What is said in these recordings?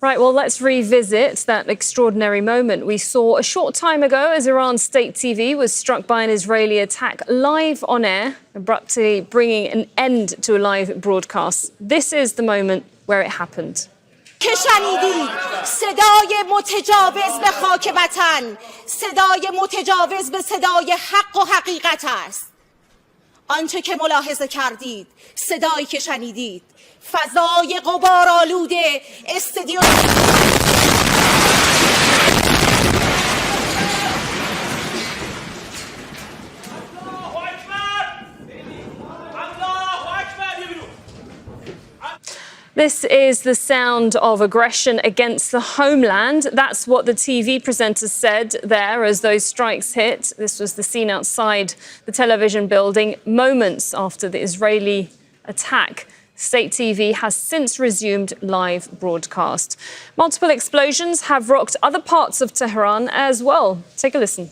Right, well, let's revisit that extraordinary moment we saw a short time ago as Iran's state TV was struck by an Israeli attack live on air, abruptly bringing an end to a live broadcast. This is the moment where it happened. شنیدید صدای متجاوز به خاک وطن، صدای متجاوز به صدای حق و حقیقت است. آنچه که ملاحظه کردید، صدایی که شنیدید، فضای غبارآلوده استادیوم This is the sound of aggression against the homeland. That's what the TV presenter said there as those strikes hit. This was the scene outside the television building moments after the Israeli attack. State TV has since resumed live broadcast. Multiple explosions have rocked other parts of Tehran as well. Take a listen.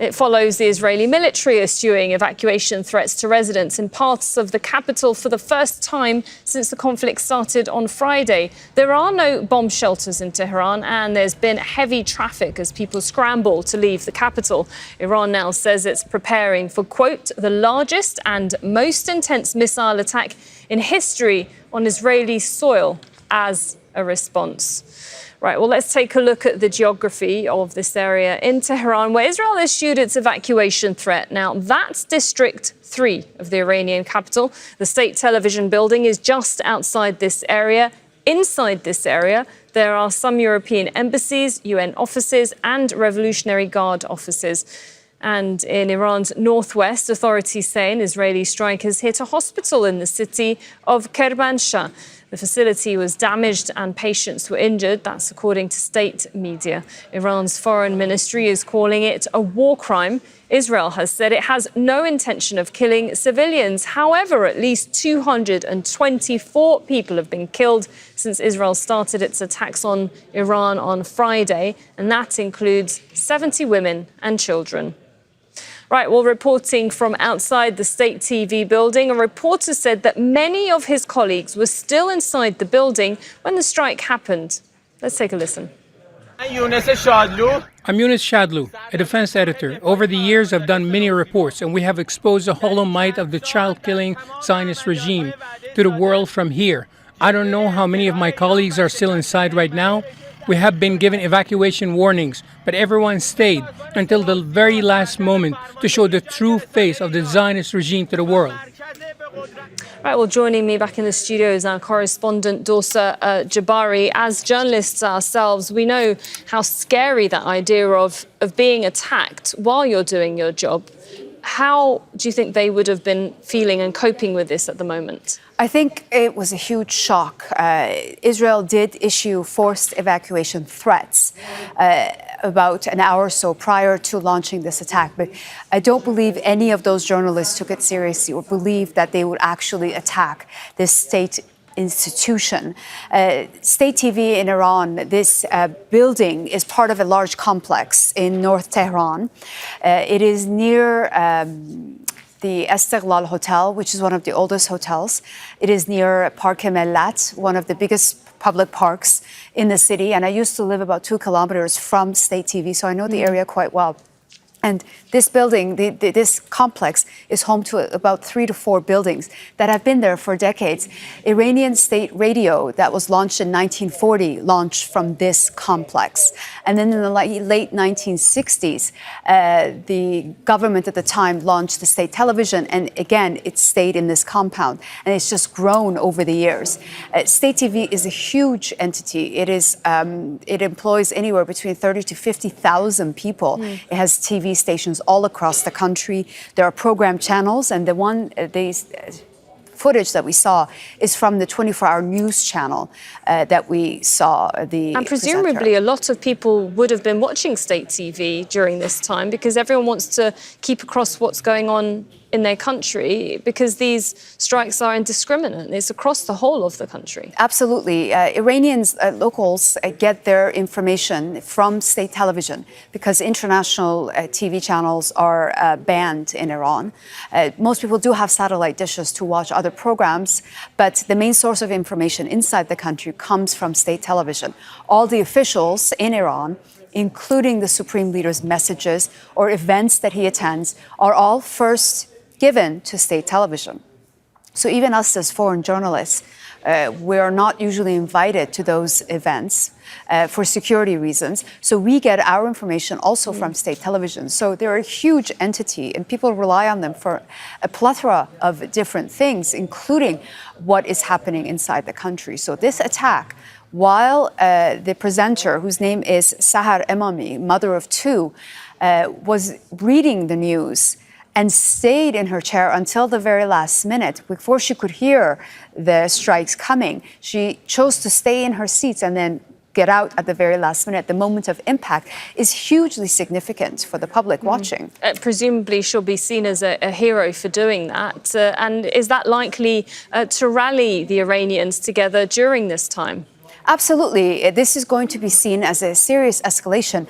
It follows the Israeli military eschewing evacuation threats to residents in parts of the capital for the first time since the conflict started on Friday. There are no bomb shelters in Tehran, and there's been heavy traffic as people scramble to leave the capital. Iran now says it's preparing for, quote, the largest and most intense missile attack in history on Israeli soil as a response. Right, well, let's take a look at the geography of this area in Tehran, where Israel issued its evacuation threat. Now, that's District 3 of the Iranian capital. The state television building is just outside this area. Inside this area, there are some European embassies, UN offices, and Revolutionary Guard offices. And in Iran's northwest, authorities say an Israeli strike has hit a hospital in the city of Kermanshah. The facility was damaged and patients were injured. That's according to state media. Iran's foreign ministry is calling it a war crime. Israel has said it has no intention of killing civilians. However, at least 224 people have been killed since Israel started its attacks on Iran on Friday, and that includes 70 women and children. Right, well, reporting from outside the state TV building, a reporter said that many of his colleagues were still inside the building when the strike happened. Let's take a listen. I'm Yunus Shadlu, a defense editor. Over the years, I've done many reports, and we have exposed the hollow might of the child-killing Zionist regime to the world from here. I don't know how many of my colleagues are still inside right now. We have been given evacuation warnings, but everyone stayed until the very last moment to show the true face of the Zionist regime to the world. Right, well, joining me back in the studio is our correspondent, Dorsa Jabari. As journalists ourselves, we know how scary that idea of being attacked while you're doing your job. How do you think they would have been feeling and coping with this at the moment? I think it was a huge shock. Israel did issue forced evacuation threats about an hour or so prior to launching this attack. But I don't believe any of those journalists took it seriously or believed that they would actually attack this state institution. State TV in Iran, this building is part of a large complex in North Tehran. It is near the Escalation Hotel, which is one of the oldest hotels. It is near Park Millat, one of the biggest public parks in the city. And I used to live about 2 kilometers from State TV, so I know the area quite well. And this building, this complex, is home to about 3 to 4 buildings that have been there for decades. Iranian state radio that was launched in 1940 launched from this complex. And then in the late 1960s, the government at the time launched the state television. And again, it stayed in this compound. And it's just grown over the years. State TV is a huge entity. It employs anywhere between 30 to 50,000 people. It has TV stations all across the country. There are program channels, and the footage that we saw is from the 24-hour news channel that we saw. And presumably a lot of people would have been watching state TV during this time because everyone wants to keep across what's going on in their country, because these strikes are indiscriminate. It's across the whole of the country. Absolutely. Iranians, locals get their information from state television because international TV channels are banned in Iran. Most people do have satellite dishes to watch other programs, but the main source of information inside the country comes from state television. All the officials in Iran, including the supreme leader's messages or events that he attends, are all first given to state television. So even us as foreign journalists, we are not usually invited to those events for security reasons. So we get our information also from state television. So they're a huge entity, and people rely on them for a plethora of different things, including what is happening inside the country. So this attack, while the presenter, whose name is Sahar Emami, mother of two, was reading the news and stayed in her chair until the very last minute before she could hear the strikes coming. She chose to stay in her seats and then get out at the very last minute. The moment of impact is hugely significant for the public watching. Presumably she'll be seen as a hero for doing that. And is that likely to rally the Iranians together during this time? Absolutely. This is going to be seen as a serious escalation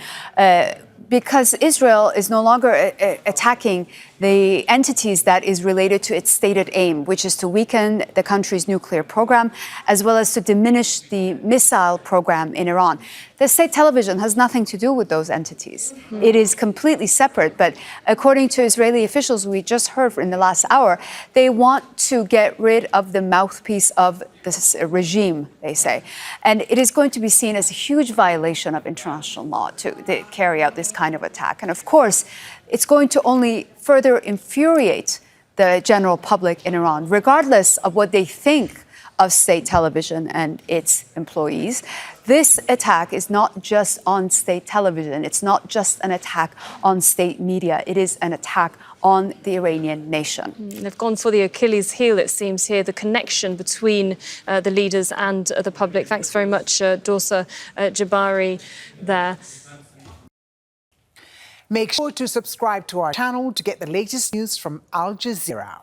because Israel is no longer attacking the entities that is related to its stated aim, which is to weaken the country's nuclear program, as well as to diminish the missile program in Iran. The state television has nothing to do with those entities. It is completely separate, but according to Israeli officials we just heard in the last hour, they want to get rid of the mouthpiece of this regime, they say. And it is going to be seen as a huge violation of international law to carry out this kind of attack. And of course, it's going to only further infuriate the general public in Iran, regardless of what they think of state television and its employees. This attack is not just on state television. It's not just an attack on state media. It is an attack on the Iranian nation. They've gone for the Achilles heel, it seems here, the connection between the leaders and the public. Thanks very much, Dorsa Jabari there. Make sure to subscribe to our channel to get the latest news from Al Jazeera.